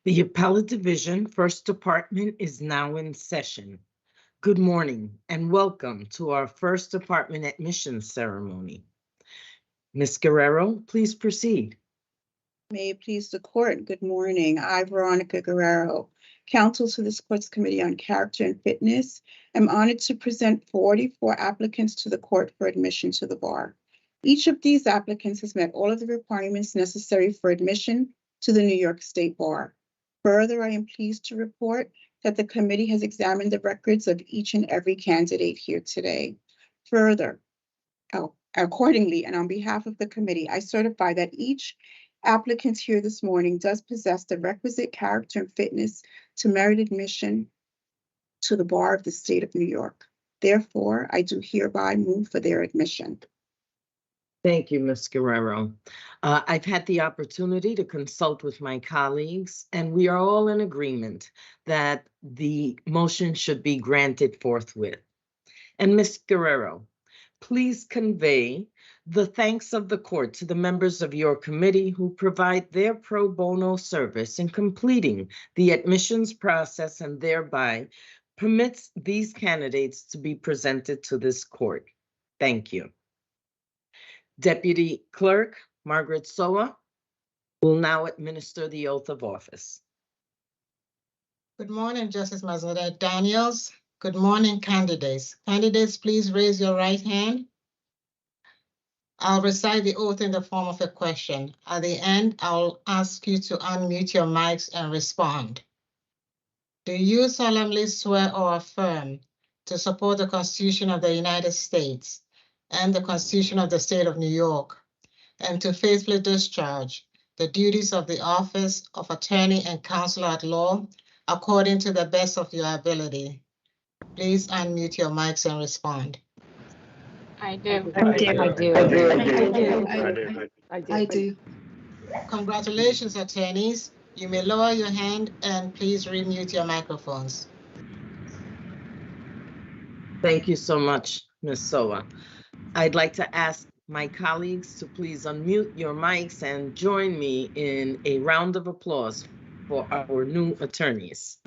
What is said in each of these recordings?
The Appellate Division, First Department is now in session. Good morning and welcome to our First Department admissions ceremony. Ms. Guerrero, please proceed. May it please the court, good morning. I, Veronica Guerrero, counsel to this court's Committee on Character and Fitness, am honored to present 44 applicants to the court for admission to the bar. Each of these applicants has met all of the requirements necessary for admission to the New York State Bar. Further, I am pleased to report that the committee has examined the records of each and every candidate here today. Further, accordingly, and on behalf of the committee, I certify that each applicant here this morning does possess the requisite character and fitness to merit admission to the bar of the state of New York. Therefore, I do hereby move for their admission. Thank you, Ms. Guerrero. I've had the opportunity to consult with my colleagues, and we are all in agreement that the motion should be granted forthwith. And Ms. Guerrero, please convey the thanks of the court to the members of your committee who provide their pro bono service in completing the admissions process and thereby permits these candidates to be presented to this court. Thank you. Deputy Clerk Margaret Soa will now administer the oath of office. Good morning, Justice Mazzola Daniels. Good morning, candidates. Candidates, please raise your right hand. I'll recite the oath in the form of a question. At the end, I'll ask you to unmute your mics and respond. Do you solemnly swear or affirm to support the Constitution of the United States and the Constitution of the State of New York, and to faithfully discharge the duties of the office of Attorney and Counselor at Law according to the best of your ability? Please unmute your mics and respond. I do. I do. Congratulations, attorneys. You may lower your hand and please remute your microphones. Thank you so much, Ms. Soa. I'd like to ask my colleagues to please unmute your mics and join me in a round of applause for our new attorneys.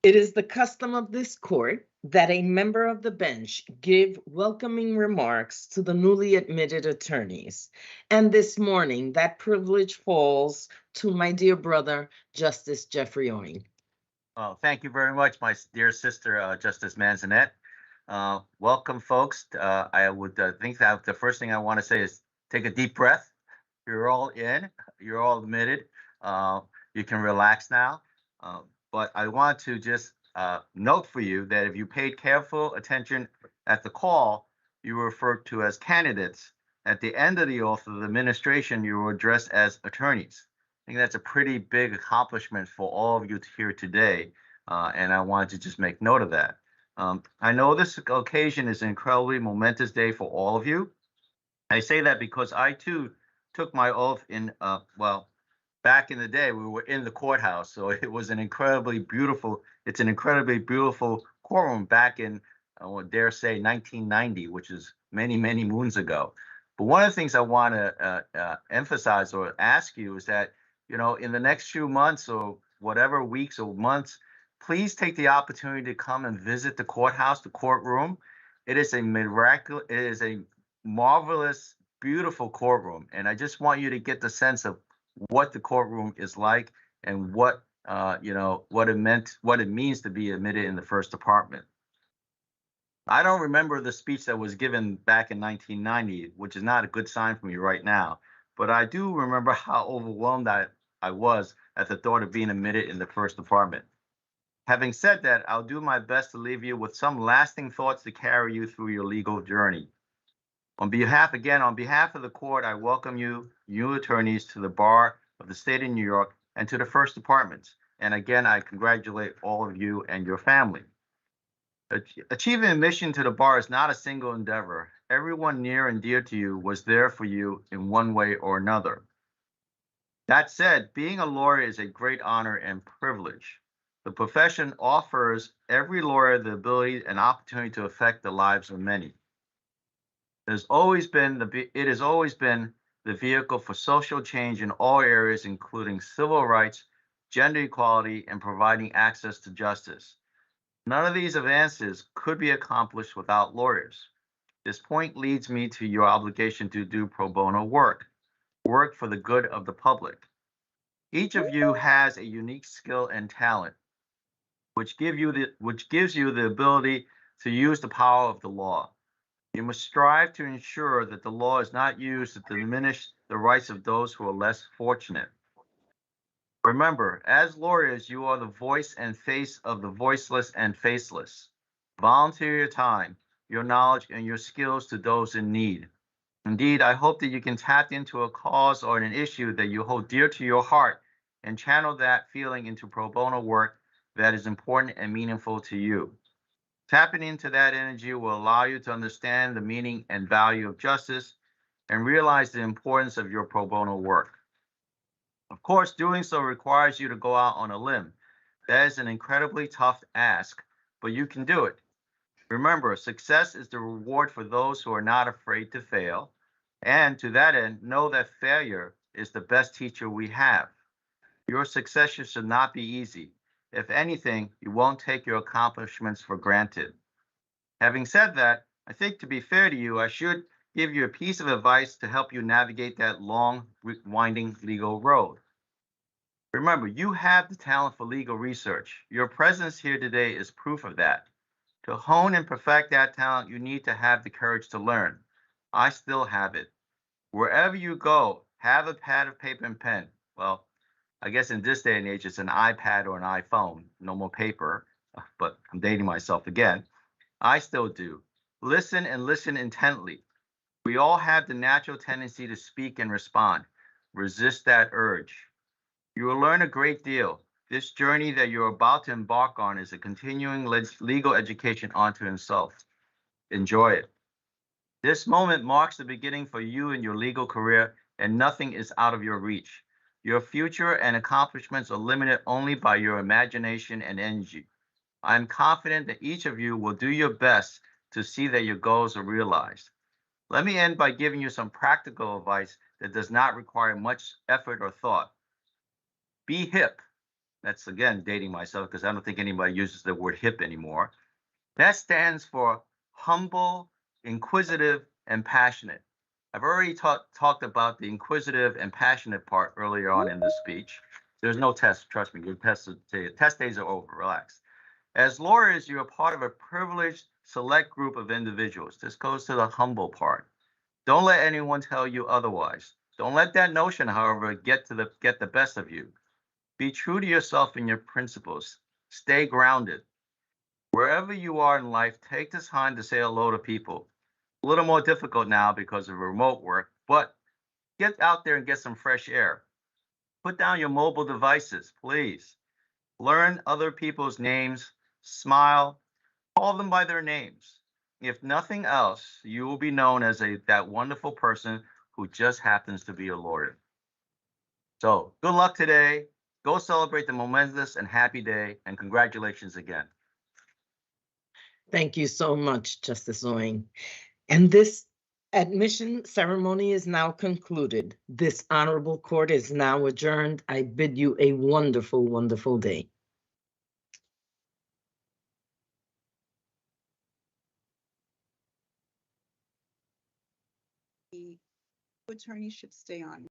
It is the custom of this court that a member of the bench give welcoming remarks to the newly admitted attorneys. And this morning, that privilege falls to my dear brother, Justice Jeffrey Owing. Well, thank you very much, my dear sister, Justice Manzanet. Welcome, folks. I would think that the first thing I want to say is take a deep breath. You're all in. You're all admitted. You can relax now. But I want to just note for you that if you paid careful attention at the call, you were referred to as candidates. At the end of the oath of the administration, you were addressed as attorneys. I think that's a pretty big accomplishment for all of you here today, and I wanted to just make note of that. I know this occasion is an incredibly momentous day for all of you. I say that because I, too, took my oath in, back in the day, we were in the courthouse, so it was an incredibly beautiful, it's an incredibly beautiful courtroom back in, I would dare say, 1990, which is many, many moons ago. But one of the things I want to emphasize or ask you is that, you know, in the next few months or whatever weeks or months, please take the opportunity to come and visit the courthouse, the courtroom. It is a miraculous, it is a marvelous, beautiful courtroom. And I just want you to get the sense of what the courtroom is like and what, what it means to be admitted in the First Department. I don't remember the speech that was given back in 1990, which is not a good sign for me right now, but I do remember how overwhelmed I was at the thought of being admitted in the First Department. Having said that, I'll do my best to leave you with some lasting thoughts to carry you through your legal journey. On behalf of the court, I welcome you, new attorneys, to the bar of the state of New York and to the First Department. And again, I congratulate all of you and your family. Achieving admission to the bar is not a single endeavor. Everyone near and dear to you was there for you in one way or another. That said, being a lawyer is a great honor and privilege. The profession offers every lawyer the ability and opportunity to affect the lives of many. It has always been the vehicle for social change in all areas, including civil rights, gender equality, and providing access to justice. None of these advances could be accomplished without lawyers. This point leads me to your obligation to do pro bono work for the good of the public. Each of you has a unique skill and talent, which gives you the ability to use the power of the law. You must strive to ensure that the law is not used to diminish the rights of those who are less fortunate. Remember, as lawyers, you are the voice and face of the voiceless and faceless. Volunteer your time, your knowledge, and your skills to those in need. Indeed, I hope that you can tap into a cause or an issue that you hold dear to your heart and channel that feeling into pro bono work that is important and meaningful to you. Tapping into that energy will allow you to understand the meaning and value of justice and realize the importance of your pro bono work. Of course, doing so requires you to go out on a limb. That is an incredibly tough ask, but you can do it. Remember, success is the reward for those who are not afraid to fail. And to that end, know that failure is the best teacher we have. Your success should not be easy. If anything, you won't take your accomplishments for granted. Having said that, I think to be fair to you, I should give you a piece of advice to help you navigate that long, winding legal road. Remember, you have the talent for legal research. Your presence here today is proof of that. To hone and perfect that talent, you need to have the courage to learn. I still have it. Wherever you go, have a pad of paper and pen. Well, I guess in this day and age, it's an iPad or an iPhone, no more paper, but I'm dating myself again. I still do. Listen and listen intently. We all have the natural tendency to speak and respond. Resist that urge. You will learn a great deal. This journey that you're about to embark on is a continuing legal education unto itself. Enjoy it. This moment marks the beginning for you in your legal career, and nothing is out of your reach. Your future and accomplishments are limited only by your imagination and energy. I am confident that each of you will do your best to see that your goals are realized. Let me end by giving you some practical advice that does not require much effort or thought. Be hip. That's again dating myself because I don't think anybody uses the word hip anymore. That stands for humble, inquisitive, and passionate. I've already talked about the inquisitive and passionate part earlier on in this speech. There's no test, trust me, your test days are over, relax. As lawyers, you're a part of a privileged select group of individuals. This goes to the humble part. Don't let anyone tell you otherwise. Don't let that notion, however, get the best of you. Be true to yourself and your principles. Stay grounded. Wherever you are in life, take the time to say hello to people. A little more difficult now because of remote work, but get out there and get some fresh air. Put down your mobile devices, please. Learn other people's names, smile, call them by their names. If nothing else, you will be known as that wonderful person who just happens to be a lawyer. So good luck today. Go celebrate the momentous and happy day, and congratulations again. Thank you so much, Justice Ewing. And this admission ceremony is now concluded. This honorable court is now adjourned. I bid you a wonderful, wonderful day. The attorney should stay on.